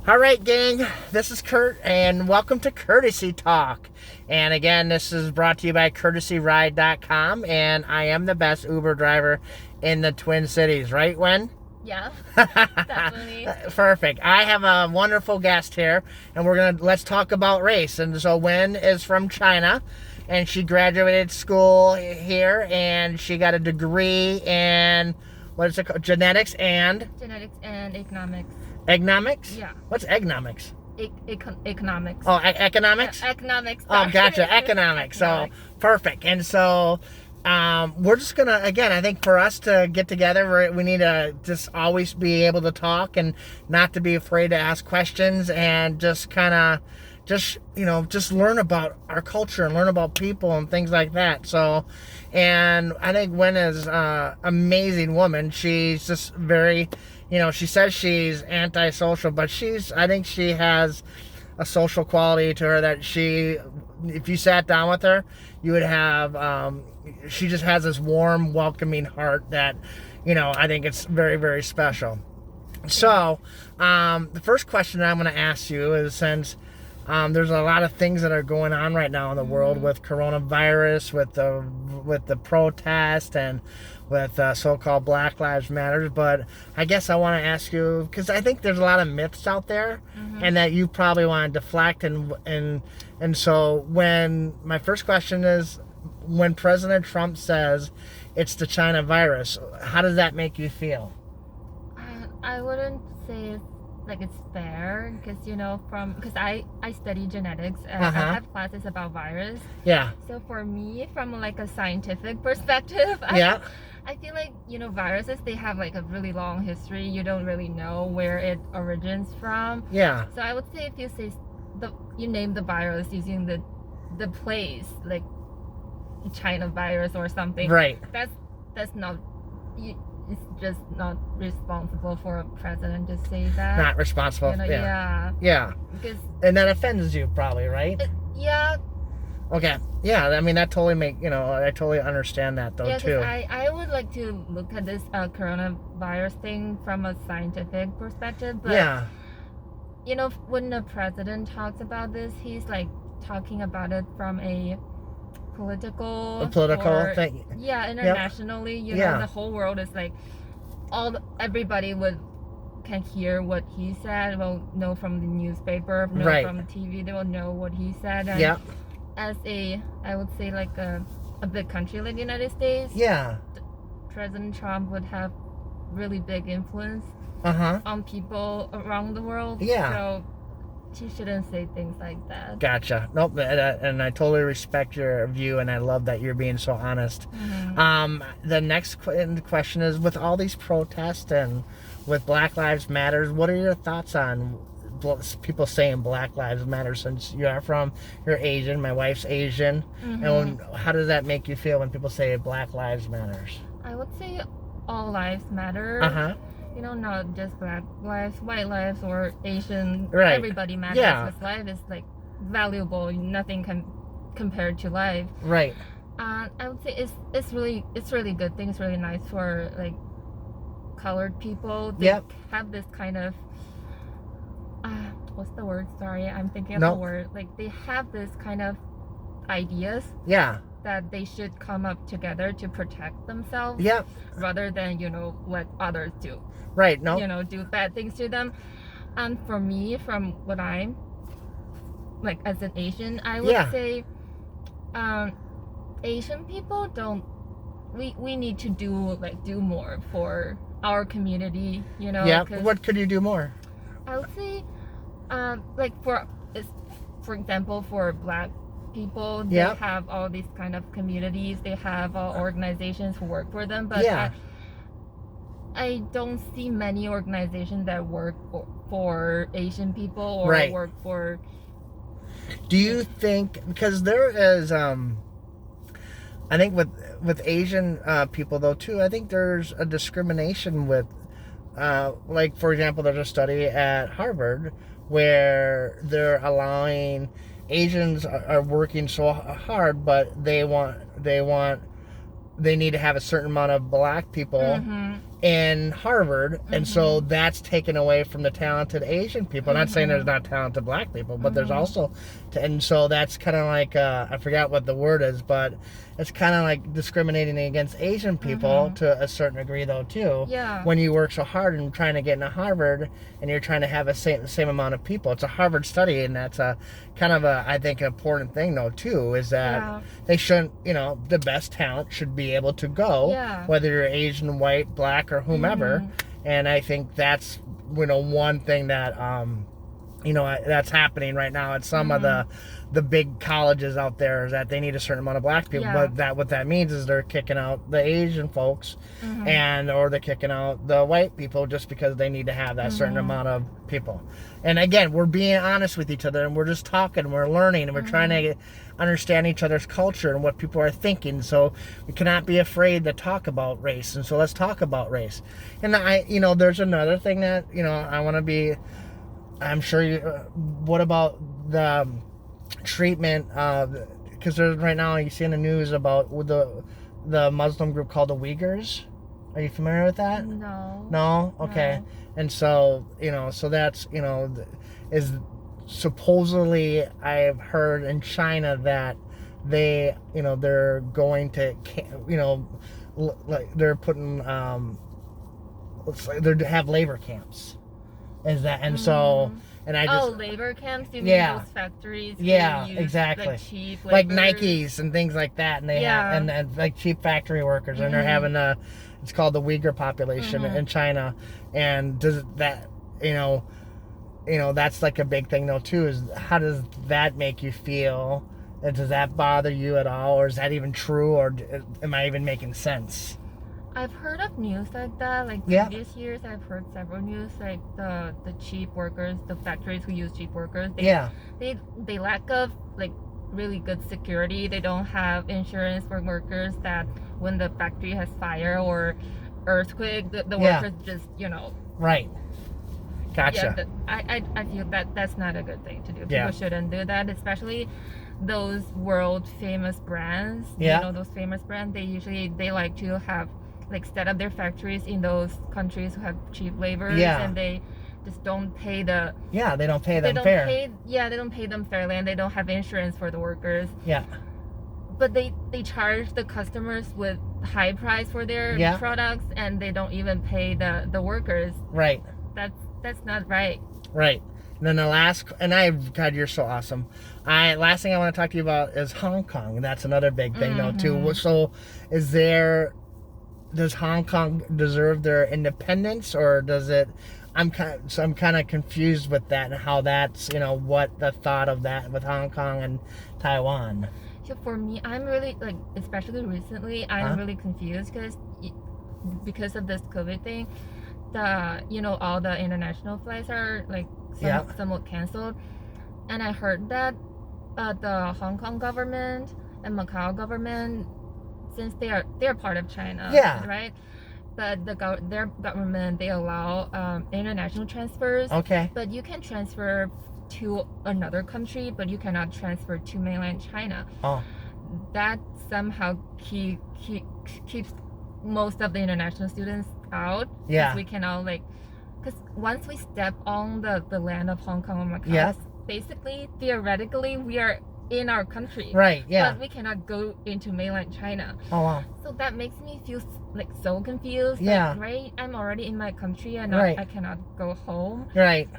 All right, gang, this is Kurt, and welcome to Courtesy Talk. And again, this is brought to you by CourtesyRide.com, and I am the best Uber driver in the Twin Cities, right, Wen? Yeah, definitely. Perfect. I have a wonderful guest here, and let's talk about race. And so Wen is from China, and she graduated school here, and she got a degree in, what is it called? Genetics and Economics. Economics? Yeah. What's economics? Economics. Oh, economics? Economics. Oh, gotcha. Economics. So, perfect. And so, we're just going to, again, I think for us to get together, we need to just always be able to talk and not to be afraid to ask questions and just kind of, just learn about our culture and learn about people and things like that. So, and I think Wen is an amazing woman. She's just very, she says she's antisocial, but I think she has a social quality to her that if you sat down with her, you would have, she just has this warm, welcoming heart that, I think it's very, very special. So, the first question I'm going to ask you is, since there's a lot of things that are going on right now in the world with coronavirus, with the protest, and with so-called Black Lives Matter. But I guess I want to ask you, because I think there's a lot of myths out there, and that you probably want to deflect. And so my first question is, when President Trump says it's the China virus, how does that make you feel? I wouldn't say it's fair, because because I study genetics and I have classes about virus. Yeah. So for me, from a scientific perspective, I feel like viruses, they have a really long history. You don't really know where it origins from. Yeah. So I would say, if you say you name the virus using the place, like China virus or something, right? That's not. It's just not responsible for a president to say that. Not responsible. Yeah. Because, and that offends you, probably, right? Yeah. Okay. Yeah. I mean, that totally I totally understand that though, too. I would like to look at this coronavirus thing from a scientific perspective, but yeah. When the president talks about this, he's talking about it from a political thing. Yeah, internationally, the whole world is everybody can hear what he said, will know from the newspaper, know from the TV, they will know what he said. And as I would say, a big country like the United States, President Trump would have really big influence on people around the world. So she shouldn't say things like that. Gotcha. Nope. And I totally respect your view, and I love that you're being so honest. The next question is, with all these protests and with Black Lives Matter, what are your thoughts on people saying Black Lives Matter? Since you're Asian, my wife's Asian, and how does that make you feel when people say Black Lives Matters? I would say all lives matter. Not just Black lives, white lives, or Asian. Right. Everybody matters. Because life is valuable. Nothing can compare to life. Right. I would say it's really good thing. It's really nice for colored people. They have this kind of what's the word? Sorry, I'm thinking of the word. They have this kind of ideas. Yeah. That they should come up together to protect themselves. Rather than let others do. Right. No. Do bad things to them. And for me, from what I'm as an Asian, I would say, Asian people don't. We need to do more for our community. Yeah. What could you do more? I would say, for example, for Black people, they have all these kind of communities. They have organizations who work for them, but I don't see many organizations that work for Asian people or work for. Do you think, because there is I think with Asian people though too, I think there's a discrimination with for example, there's a study at Harvard where they're allowing Asians are working so hard, but they need to have a certain amount of Black people in Harvard, and so that's taken away from the talented Asian people. I'm not saying there's not talented black people, but there's also, and so that's kind of like, I forgot what the word is, but it's kind of like discriminating against Asian people to a certain degree, though, too. Yeah. When you work so hard and trying to get into Harvard, and you're trying to have the same amount of people. It's a Harvard study, and that's a kind of a, I think, an important thing, though, too, is that they shouldn't, the best talent should be able to go, whether you're Asian, white, black, or whomever. And I think that's, one thing that, that's happening right now at some of the big colleges out there, is that they need a certain amount of black people, but what that means is they're kicking out the Asian folks, or they're kicking out the white people just because they need to have that certain amount of people. And again, we're being honest with each other, and we're just talking, we're learning, and we're trying to understand each other's culture and what people are thinking. So we cannot be afraid to talk about race, and so let's talk about race. And there's another thing that I want to be. I'm sure you. What about the treatment? Because there's right now, you see in the news about the Muslim group called the Uyghurs. Are you familiar with that? No. No? Okay. No. And so so that's is supposedly, I've heard in China that they they're going to like they're putting they have labor camps. Is that and so and I just labor camps? You mean those factories? Exactly. Like cheap like Nikes and things like that, and they have and like cheap factory workers, and they're having it's called the Uyghur population in China, and does that that's like a big thing though too. Is how does that make you feel? And does that bother you at all, or is that even true, or am I even making sense? I've heard of news like that. Like previous years, I've heard several news like the cheap workers, the factories who use cheap workers. They lack of like really good security. They don't have insurance for workers, that when the factory has fire or earthquake, the workers just Right. Gotcha. I feel that's not a good thing to do. People shouldn't do that, especially those world famous brands. Those famous brands, they like to have like set up their factories in those countries who have cheap labor, and they just don't pay they don't pay them fairly, and they don't have insurance for the workers. But they charge the customers with high price for their products, and they don't even pay the workers. Right. That's not right. Right. And then God, you're so awesome. Last thing I want to talk to you about is Hong Kong. That's another big thing though too. So does Hong Kong deserve their independence, or does it? I'm kind of confused with that, and how that's what the thought of that with Hong Kong and Taiwan. So for me, I'm really especially recently, I'm really confused because of this COVID thing. All the international flights are somewhat canceled, and I heard that the Hong Kong government and Macau government, since they're part of China, right? But their government, they allow international transfers. Okay. But you can transfer to another country, but you cannot transfer to mainland China. Oh. That somehow keeps most of the international students out. Yeah. We cannot because once we step on the land of Hong Kong or Macau, basically theoretically we are in our country, right? Yeah. But we cannot go into mainland China. Oh wow. So that makes me feel so confused. Yeah. Right. I'm already in my country, and I cannot go home. Right.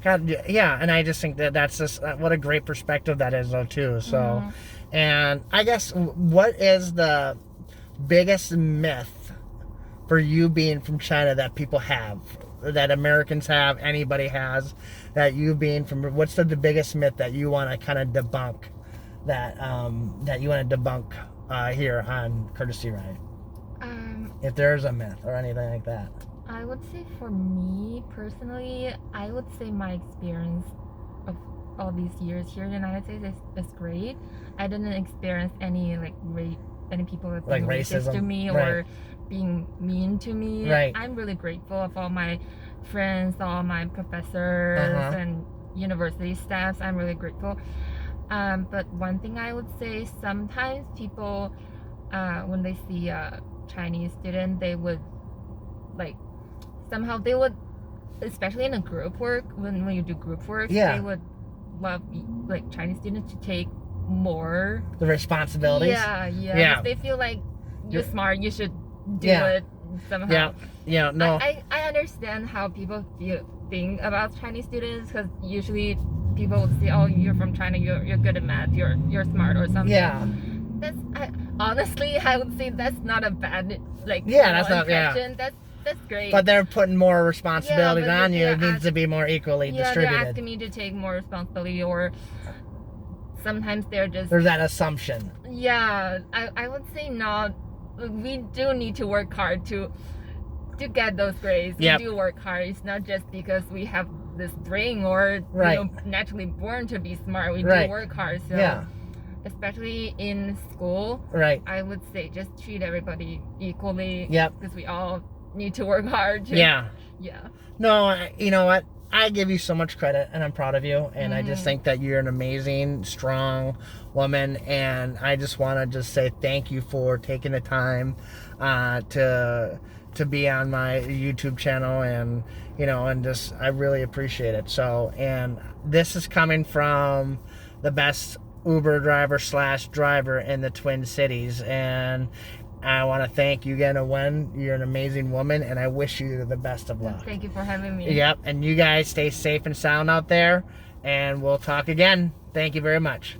God, yeah. And I just think that's just what a great perspective that is, though, too. So, and I guess what is the biggest myth for you being from China that people have, that Americans have, anybody has, that you being from, what's the biggest myth that you want to kind of debunk, that you want to debunk here on Kurtesy Ride? If there's a myth or anything like that. I would say for me personally, I would say my experience of all these years here in the United States is great. I didn't experience any any people that being racist to me or being mean to me. Right. I'm really grateful of all my friends, all my professors and university staffs. I'm really grateful. But one thing I would say, sometimes people, when they see a Chinese student, they would like somehow they would, especially in a group work, when you do group work, Yeah. they would love like Chinese students to take more The responsibilities. Yeah. They feel like you're smart, you should do it somehow. No. I understand how people think about Chinese students, because usually people would say, oh, you're from China, you're good at math, you're smart or something. Yeah. Honestly, I would say that's not a bad that's not impression. That's great. But they're putting more responsibilities on you. It needs to be more equally distributed. They're asking me to take more responsibility, or sometimes there's that assumption. Yeah, I would say not. We do need to work hard to get those grades. We do work hard. It's not just because we have this brain or naturally born to be smart. We do work hard. So especially in school, I would say just treat everybody equally. Because we all need to work hard. No, you know what? I give you so much credit, and I'm proud of you, and I just think that you're an amazing, strong woman, and I just want to just say thank you for taking the time to be on my YouTube channel, and and just I really appreciate it. So, and this is coming from the best Uber driver in the Twin Cities, and I want to thank you again, Wen. You're an amazing woman, and I wish you the best of luck. Thank you for having me. Yep, and you guys stay safe and sound out there, and we'll talk again. Thank you very much.